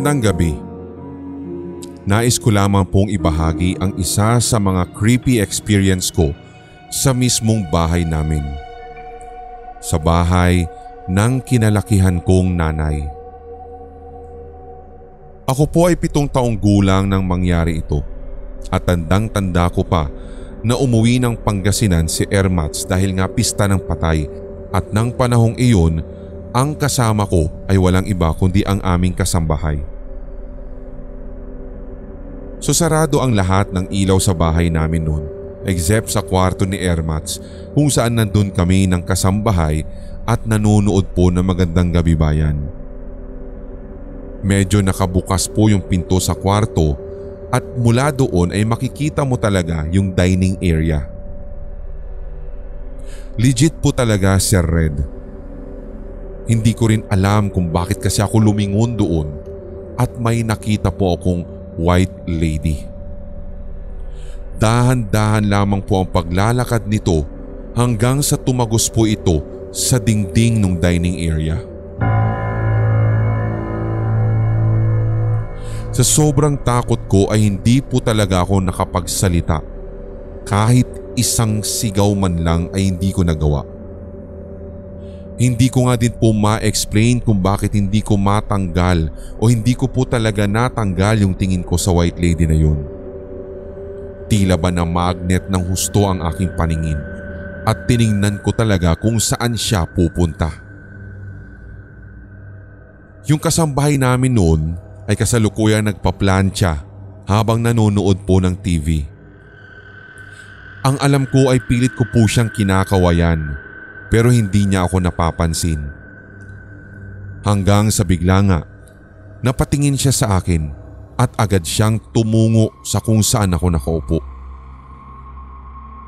Magandang gabi. Nais ko lamang pong ibahagi ang isa sa mga creepy experience ko sa mismong bahay namin. Sa bahay ng kinalakihan kong nanay. Ako po ay 7 taong gulang nang mangyari ito at tandang-tanda ko pa na umuwi ng Pangasinan si Ermats dahil nga pista ng patay at nang panahong iyon ang kasama ko ay walang iba kundi ang aming kasambahay. So sarado ang lahat ng ilaw sa bahay namin noon except sa kwarto ni Ermats kung saan nandun kami ng kasambahay at nanonood po ng Magandang Gabi Bayan. Medyo nakabukas po yung pinto sa kwarto at mula doon ay makikita mo talaga yung dining area. Legit po talaga, Sir Red. Hindi ko rin alam kung bakit kasi ako lumingon doon at may nakita po akong white lady. Dahan-dahan lamang po ang paglalakad nito hanggang sa tumagos po ito sa dingding ng dining area. Sa sobrang takot ko ay hindi po talaga ako nakapagsalita. Kahit isang sigaw man lang ay hindi ko nagawa. Hindi ko nga din po ma-explain kung bakit hindi ko matanggal o hindi ko po talaga natanggal yung tingin ko sa white lady na yun. Tila ba na magnet ng husto ang aking paningin at tiningnan ko talaga kung saan siya pupunta. Yung kasambahay namin noon ay kasalukuyang nagpaplantsa habang nanonood po ng TV. Ang alam ko ay pilit ko po siyang kinakawayan. Pero hindi niya ako napapansin. Hanggang sa bigla nga, napatingin siya sa akin at agad siyang tumungo sa kung saan ako nakaupo.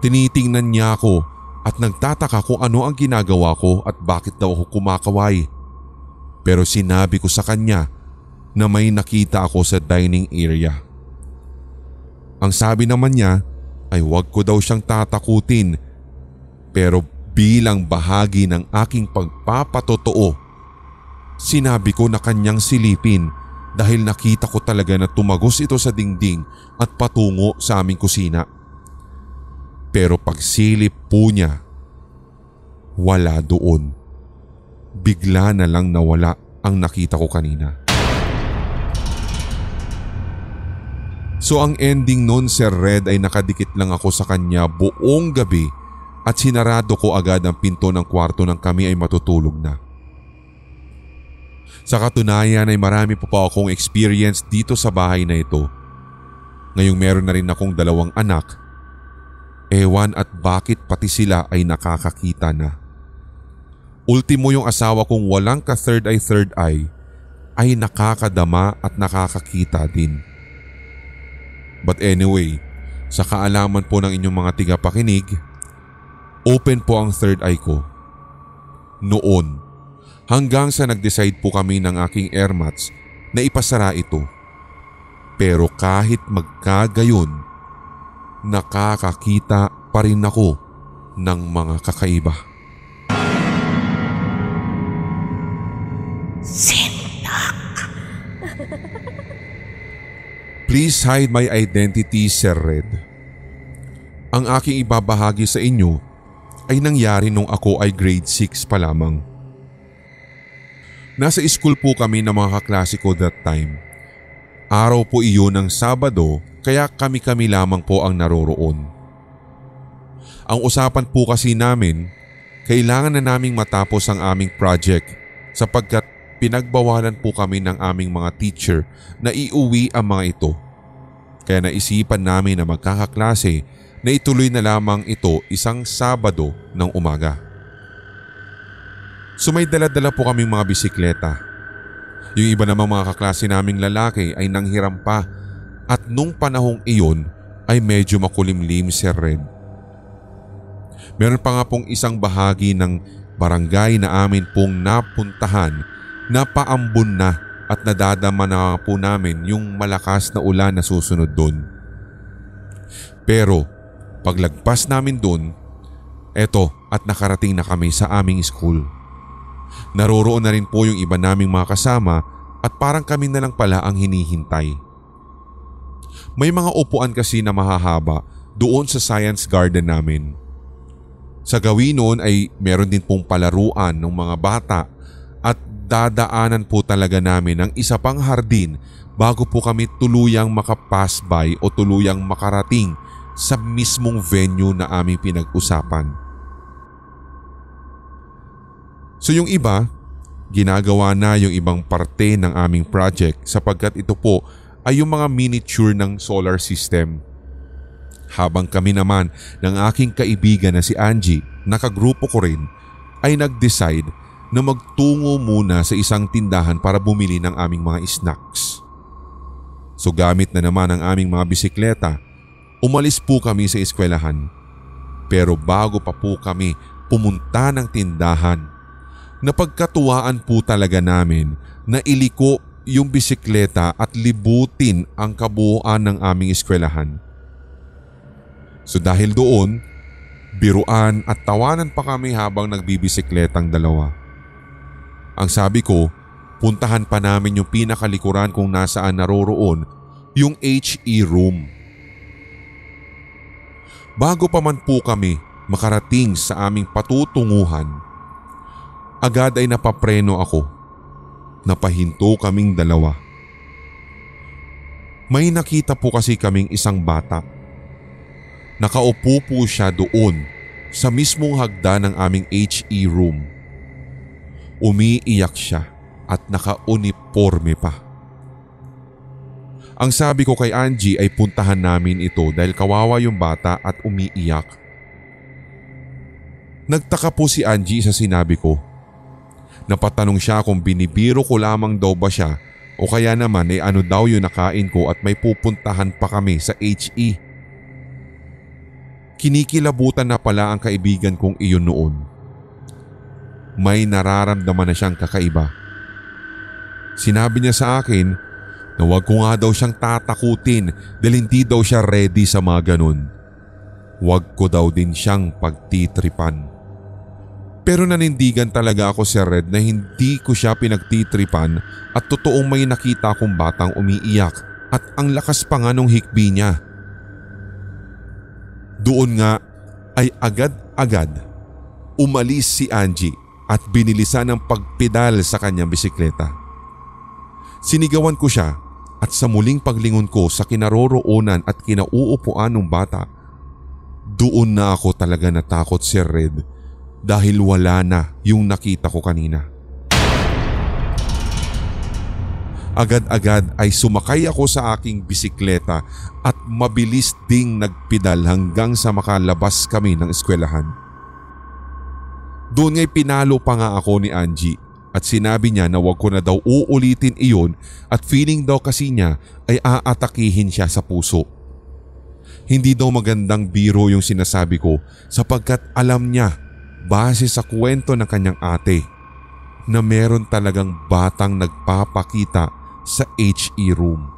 Tinitingnan niya ako at nagtataka kung ano ang ginagawa ko at bakit daw ako kumakaway. Pero sinabi ko sa kanya na may nakita ako sa dining area. Ang sabi naman niya ay huwag ko daw siyang tatakutin pero bilang bahagi ng aking pagpapatotoo, sinabi ko na kanyang silipin dahil nakita ko talaga na tumagos ito sa dingding at patungo sa aming kusina. Pero pagsilip po niya, wala doon. Bigla na lang nawala ang nakita ko kanina. So ang ending nun, Sir Red, ay nakadikit lang ako sa kanya buong gabi at sinarado ko agad ang pinto ng kwarto nang kami ay matutulog na. Sa katunayan ay marami pa po akong experience dito sa bahay na ito. Ngayong meron na rin akong 2 anak. Ewan at bakit pati sila ay nakakakita na. Ultimo yung asawa kong walang ka-third eye ay nakakadama at nakakakita din. But anyway, sa kaalaman po ng inyong mga tigapakinig, open po ang third eye ko. Noon, hanggang sa nag-decide po kami ng aking Ermats na ipasara ito. Pero kahit magkagayon, nakakakita pa rin ako ng mga kakaiba. Sindak! Please hide my identity, Sir Red. Ang aking ibabahagi sa inyo ay nangyari nung ako ay grade 6 pa lamang. Nasa school po kami ng mga kaklase ko that time. Araw po iyon ng Sabado kaya kami-kami lamang po ang naroroon. Ang usapan po kasi namin, kailangan na naming matapos ang aming project sapagkat pinagbawalan po kami ng aming mga teacher na iuwi ang mga ito. Kaya naisipan namin na magkakaklase na ituloy na lamang ito isang Sabado ng umaga. So may dala-dala po kaming mga bisikleta. Yung iba namang mga kaklase naming lalaki ay nanghiram pa at nung panahong iyon ay medyo makulimlim, Sir Red. Meron pa nga pong isang bahagi ng barangay na amin pong napuntahan na paambon na at nadadama na po namin yung malakas na ulan na susunod doon. Pero paglagpas namin doon, eto at nakarating na kami sa aming school. Naroroon na rin po yung iba naming mga kasama at parang kami na lang pala ang hinihintay. May mga upuan kasi na mahahaba doon sa science garden namin. Sa gawin noon ay meron din pong palaruan ng mga bata at dadaanan po talaga namin ang isa pang hardin bago po kami tuluyang makapass by o tuluyang makarating sa mismong venue na aming pinag-usapan. So yung iba, ginagawa na yung ibang parte ng aming project sapagkat ito po ay yung mga miniature ng solar system. Habang kami naman ng aking kaibigan na si Angie, nakagrupo ko rin, ay nag-decide na magtungo muna sa isang tindahan para bumili ng aming mga snacks. So gamit na naman ang aming mga bisikleta, umalis po kami sa eskwelahan. Pero bago pa po kami pumunta ng tindahan, napagkatuwaan po talaga namin na iliko yung bisikleta at libutin ang kabuuan ng aming eskwelahan. So dahil doon, biruan at tawanan pa kami habang nagbibisikletang dalawa. Ang sabi ko, puntahan pa namin yung pinakalikuran kung nasaan naroroon yung HE room. Bago pa man po kami makarating sa aming patutunguhan, agad ay napapreno ako. Napahinto kaming dalawa. May nakita po kasi kaming isang bata. Nakaupo po siya doon sa mismong hagdan ng aming HE room. Umiiyak siya at naka-uniforme pa. Ang sabi ko kay Angie ay puntahan namin ito dahil kawawa yung bata at umiiyak. Nagtaka po si Angie sa sinabi ko. Napatanong siya kung binibiro ko lamang daw ba siya o kaya naman ay ano daw yung nakain ko at may pupuntahan pa kami sa HE. Kinikilabutan na pala ang kaibigan kong iyon noon. May nararamdaman na siyang kakaiba. Sinabi niya sa akin na wag ko nga daw siyang tatakutin dahil hindi daw siya ready sa mga ganun. Wag ko daw din siyang pagtitripan. Pero nanindigan talaga ako Sir Red na hindi ko siya pinagtitripan at totoong may nakita akong batang umiiyak at ang lakas pa nga nung hikbi niya. Doon nga ay agad-agad umalis si Angie at binilisan ng pagpedal sa kanyang bisikleta. Sinigawan ko siya at sa muling paglingon ko sa kinaroroonan at kinauupuan ng bata, doon na ako talaga natakot Sir Red. Dahil wala na yung nakita ko kanina. Agad-agad ay sumakay ako sa aking bisikleta at mabilis ding nagpedal hanggang sa makalabas kami ng eskwelahan. Doon nga'y pinalo pa nga ako ni Angie at sinabi niya na wag ko na daw uulitin iyon at feeling daw kasi niya ay aatakihin siya sa puso. Hindi daw magandang biro yung sinasabi ko sapagkat alam niya base sa kwento ng kanyang ate na meron talagang batang nagpapakita sa HE room.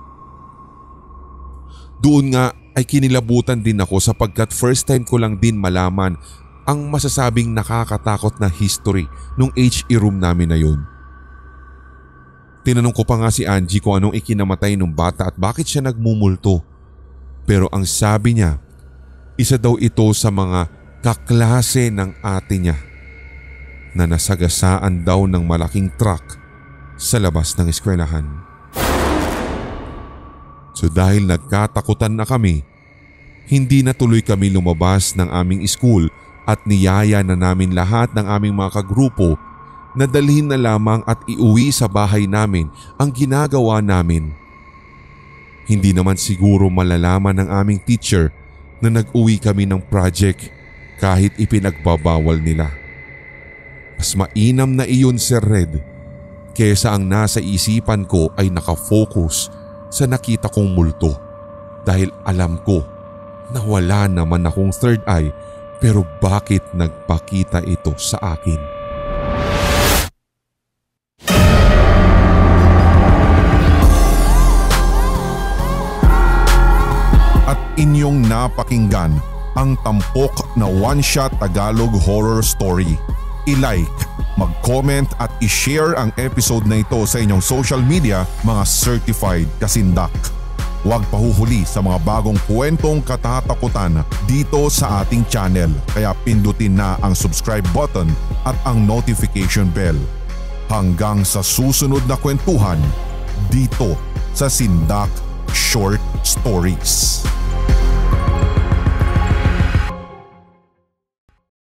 Doon nga ay kinilabutan din ako sapagkat first time ko lang din malaman ang masasabing nakakatakot na history nung HE room namin na yun. Tinanong ko pa nga si Angie kung anong ikinamatay ng bata at bakit siya nagmumulto. Pero ang sabi niya, isa daw ito sa mga kaklase ng ate niya na nasagasaan daw ng malaking truck sa labas ng eskwelahan. So dahil nagkatakutan na kami, hindi na tuloy kami lumabas ng aming school at niyaya na namin lahat ng aming mga kagrupo na dalhin na lamang at iuwi sa bahay namin ang ginagawa namin. Hindi naman siguro malalaman ng aming teacher na nag-uwi kami ng project kahit ipinagbabawal nila. Mas mainam na iyon Sir Red kesa ang nasa isipan ko ay nakafocus sa nakita kong multo dahil alam ko na wala naman akong third eye pero bakit nagpakita ito sa akin? At inyong napakinggan ang tampok na one-shot Tagalog horror story. I-like, Mag-comment at i-share ang episode na ito sa inyong social media, mga certified kasindak. Huwag pahuhuli sa mga bagong kwentong katatakutan dito sa ating channel, kaya pindutin na ang subscribe button at ang notification bell. Hanggang sa susunod na kwentuhan dito sa Sindak Short Stories.